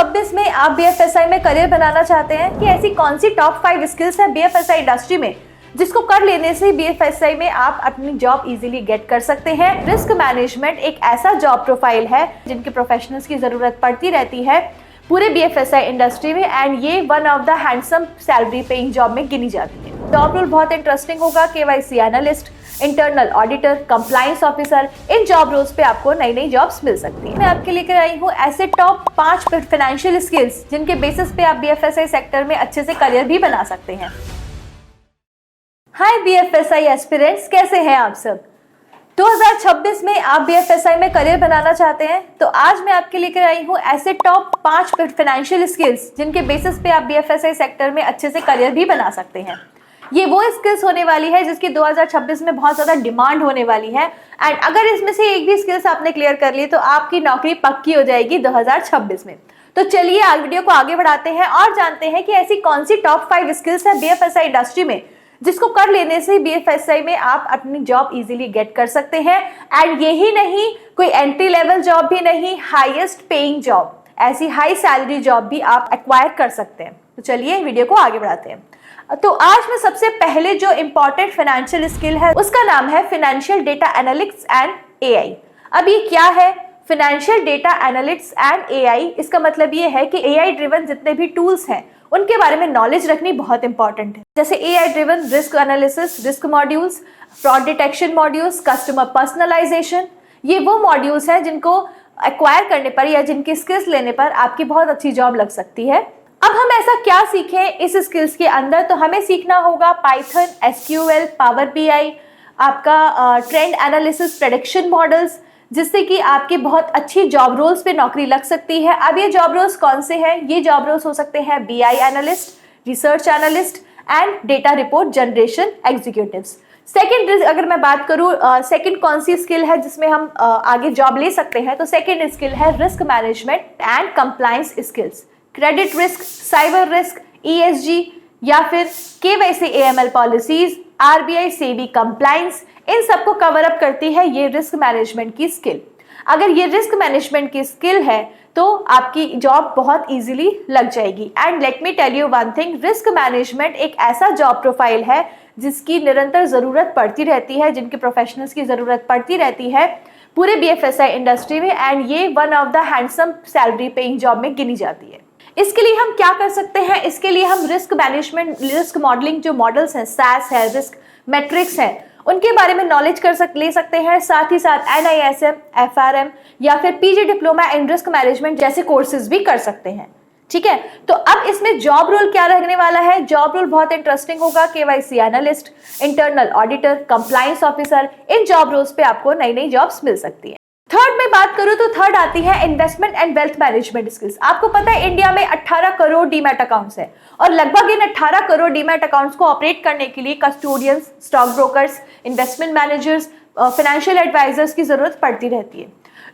2026 में आप बीएफएसआई में करियर बनाना चाहते हैं कि ऐसी कौन सी टॉप 5 स्किल्स है बीएफएसआई इंडस्ट्री में जिसको कर लेने से बीएफएसआई में आप अपनी जॉब इजीली गेट कर सकते हैं। रिस्क मैनेजमेंट एक ऐसा जॉब प्रोफाइल है जिनके प्रोफेशनल्स की जरूरत पड़ती रहती है पूरे बीएफएसआई इंडस्ट्री में एंड ये one of the handsome salary paying job में गिनी जाती है। जॉब रोल बहुत इंटरेस्टिंग होगा। KYC analyst, internal auditor, compliance officer, इन जॉब रोल्स पे आपको नई नई जॉब्स मिल सकती है। मैं आपके लेकर आई हूँ ऐसे टॉप 5 फाइनेंशियल स्किल्स जिनके बेसिस पे आप बीएफएसआई सेक्टर में अच्छे से करियर भी बना सकते हैं। हाय बीएफएसआई एस्पिरेंट्स, कैसे हैं आप सब? 2026 में आप बीएफएसआई में करियर बनाना चाहते हैं तो आज मैं आपके लेकर आई हूँ ऐसे टॉप 5 फाइनेंशियल स्किल्स जिनके बेसिस पे आप बीएफएसआई सेक्टर में अच्छे से करियर भी बना सकते हैं। ये वो स्किल्स होने वाली है जिसकी 2026 में बहुत ज्यादा डिमांड होने वाली है एंड अगर इसमें से एक भी स्किल्स आपने क्लियर कर ली तो आपकी नौकरी पक्की हो जाएगी 2026 में। तो चलिए आज वीडियो को आगे बढ़ाते हैं और जानते हैं कि ऐसी कौन सी टॉप 5 स्किल्स है बीएफएसआई इंडस्ट्री में जिसको कर लेने से बीएफएसआई में आप अपनी जॉब इजीली गेट कर सकते हैं। एंड यही नहीं, कोई एंट्री लेवल जॉब भी नहीं, हाईएस्ट पेइंग जॉब, ऐसी हाई सैलरी जॉब भी आप एक्वायर कर सकते हैं। तो चलिए वीडियो को आगे बढ़ाते हैं। तो आज में सबसे पहले जो इंपॉर्टेंट फाइनेंशियल स्किल है उसका नाम है financial data analytics and AI. अब ये क्या है financial data analytics and AI? इसका मतलब ये है कि एआई ड्रिवन जितने भी टूल्स हैं उनके बारे में नॉलेज रखनी बहुत इंपॉर्टेंट है। जैसे AI driven risk analysis, risk modules, fraud detection modules, customer personalisation, ये वो मॉड्यूल्स हैं जिनको एक्वायर करने पर या जिनकी स्किल्स लेने पर आपकी बहुत अच्छी जॉब लग सकती है। अब हम ऐसा क्या सीखें इस स्किल्स के अंदर? तो हमें सीखना होगा पाइथन, एसक्यूएल, पावर बीआई, आपका ट्रेंड एनालिसिस, प्रेडिक्शन मॉडल्स, जिससे कि आपकी बहुत अच्छी जॉब रोल्स पे नौकरी लग सकती है। अब ये जॉब रोल्स कौन से हैं? ये जॉब रोल्स हो सकते हैं BI analyst, research analyst and data report generation executives. Second अगर मैं बात करूं सेकंड कौन सी स्किल है जिसमें हम आगे जॉब ले सकते हैं, तो सेकंड स्किल है risk management and compliance skills. Credit risk, cyber risk, ESG या फिर KYC AML policies, RBI SEBI compliance, इन सबको कवर अप करती है ये रिस्क मैनेजमेंट की स्किल। अगर ये रिस्क मैनेजमेंट की स्किल है तो आपकी जॉब बहुत इजीली लग जाएगी। And let me tell you one thing, risk management एक ऐसा जॉब प्रोफाइल है जिसकी निरंतर जरूरत पड़ती रहती है, जिनके प्रोफेशनल्स की जरूरत पड़ती रहती है पूरे बीएफएसआई इंडस्ट्री में एंड ये one of the handsome salary paying job में गिनी जाती है। इसके लिए हम क्या कर सकते हैं? इसके लिए हम रिस्क मैनेजमेंट, रिस्क मॉडलिंग जो मॉडल्स हैं, सैस है, रिस्क मैट्रिक्स है, उनके बारे में नॉलेज ले सकते हैं। साथ ही साथ एनआईएसएम, एफआरएम या फिर PG diploma in risk management जैसे कोर्सेज भी कर सकते हैं। ठीक है, तो अब इसमें जॉब रोल क्या रहने वाला है? जॉब रोल बहुत इंटरेस्टिंग होगा। KYC analyst, internal auditor, compliance officer, इन जॉब रोल्स पे आपको नई नई जॉब्स मिल सकती है। थर्ड में बात करूं तो थर्ड आती है investment and wealth management skills. आपको पता है इंडिया में 18 करोड़ डीमैट अकाउंट्स हैं और लगभग इन 18 करोड़ डीमैट अकाउंट्स को ऑपरेट करने के लिए custodians, stock brokers, investment managers, financial advisers की जरूरत पड़ती रहती है।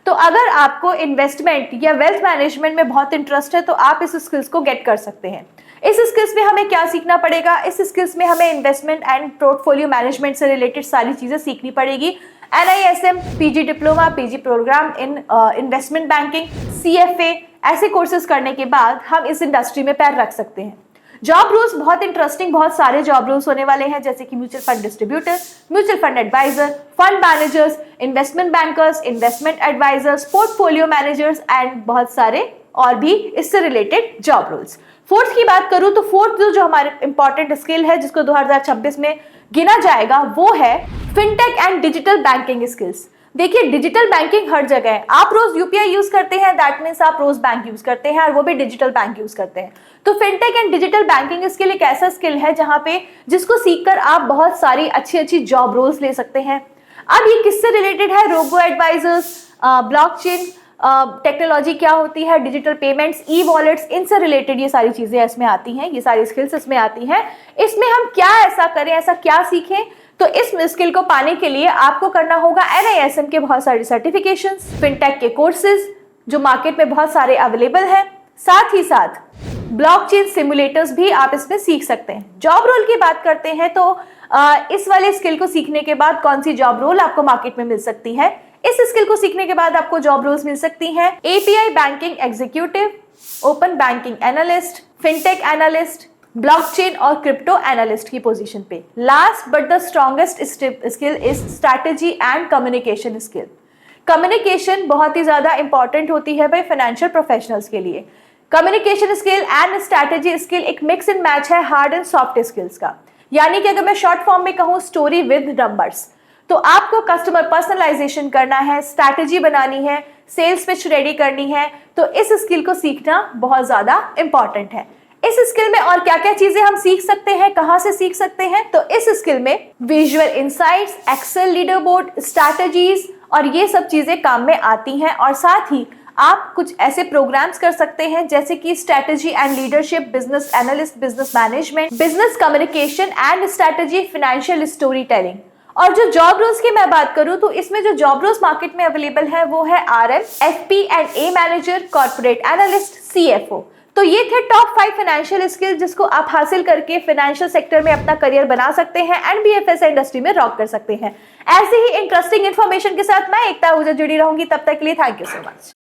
तो अगर आपको इन्वेस्टमेंट या वेल्थ मैनेजमेंट में बहुत इंटरेस्ट है तो आप इस स्किल्स को गेट कर सकते हैं। इस स्किल्स में हमें क्या सीखना पड़ेगा? इस स्किल्स में हमें इन्वेस्टमेंट एंड पोर्टफोलियो मैनेजमेंट से रिलेटेड सारी चीजें सीखनी पड़ेगी। NISM, PG diploma, PG programme in investment banking, CFA, ऐसे कोर्सेज करने के बाद हम इस इंडस्ट्री में पैर रख सकते हैं। जॉब रोल्स बहुत इंटरेस्टिंग, बहुत सारे जॉब रोल्स होने वाले हैं जैसे कि mutual fund distributor, mutual fund adviser, fund managers, investment bankers, investment advisers, portfolio managers and बहुत सारे और भी इससे रिलेटेड जॉब रोल्स। फोर्थ की बात करूं तो फोर्थ जो हमारे इंपॉर्टेंट स्किल है जिसको 2026 में गिना जाएगा वो है fintech and digital banking skills. देखिए डिजिटल बैंकिंग हर जगह है। आप रोज यूपीआई यूज करते हैं, दैट मीन्स आप रोज बैंक यूज करते हैं और वो भी डिजिटल बैंक यूज करते हैं। तो fintech and digital banking skill एक ऐसा स्किल है जहां पे जिसको सीखकर आप बहुत सारी अच्छी अच्छी जॉब रोल्स ले सकते हैं। अब ये किससे रिलेटेड है? रोबो एडवाइजर्स, ब्लॉकचेन टेक्नोलॉजी क्या होती है, डिजिटल पेमेंट्स, ई वॉलेट्स, इनसे रिलेटेड ये सारी चीजें इसमें आती हैं, ये सारी स्किल्स इसमें आती हैं। इसमें हम क्या ऐसा करें, ऐसा क्या सीखें? तो इस स्किल को पाने के लिए आपको करना होगा एनआईएसएम के बहुत सारे सर्टिफिकेशंस, फिनटेक के कोर्सेज जो मार्केट में बहुत सारे अवेलेबल हैं, साथ ही साथ ब्लॉकचेन सिमुलेटर्स भी आप इसमें सीख सकते हैं। जॉब रोल की बात करते हैं तो इस वाले स्किल को सीखने के बाद कौन सी जॉब रोल आपको मार्केट में मिल सकती है? इस स्किल को सीखने के बाद आपको जॉब रोल्स मिल सकती हैं API banking executive, open banking analyst, fintech analyst, blockchain और क्रिप्टो एनालिस्ट की पोजीशन पे। Last but the strongest skill is strategy and communication skill. Communication बहुत ही ज्यादा इंपॉर्टेंट होती है भाई फाइनेंशियल प्रोफेशनल्स के लिए। Communication skill and strategy skill एक मिक्स एंड मैच है हार्ड एंड सॉफ्ट स्किल्स का। यानी कि अगर मैं शॉर्ट फॉर्म में कहूँ स्टोरी विद नंबर्स, तो आपको कस्टमर पर्सनलाइजेशन करना है, स्ट्रैटेजी बनानी है, सेल्स पिच रेडी करनी है, तो इस स्किल को सीखना बहुत ज्यादा इंपॉर्टेंट है। इस स्किल में और क्या क्या चीजें हम सीख सकते हैं, कहां से सीख सकते हैं, तो इस स्किल में visual insights, excel leader board, strategies और ये सब चीजें काम में आती हैं। और साथ ही आप कुछ ऐसे प्रोग्राम्स कर सकते हैं जैसे कि strategy and leadership, business analyst, business management, business communication and strategy, financial story telling. और जो जॉब रोल्स की मैं बात करूं तो इसमें जो जॉब रोल्स मार्केट में अवेलेबल है वो है RM, FP&A manager, corporate analyst, CFO. तो ये थे टॉप 5 फाइनेंशियल स्किल जिसको आप हासिल करके फाइनेंशियल सेक्टर में अपना करियर बना सकते हैं एंड बीएफएसआई इंडस्ट्री में रॉक कर सकते हैं। ऐसे ही इंटरेस्टिंग इन्फॉर्मेशन के साथ मैं एकता आहूजा जुड़ी रहूंगी। तब तक के लिए थैंक यू सो मच।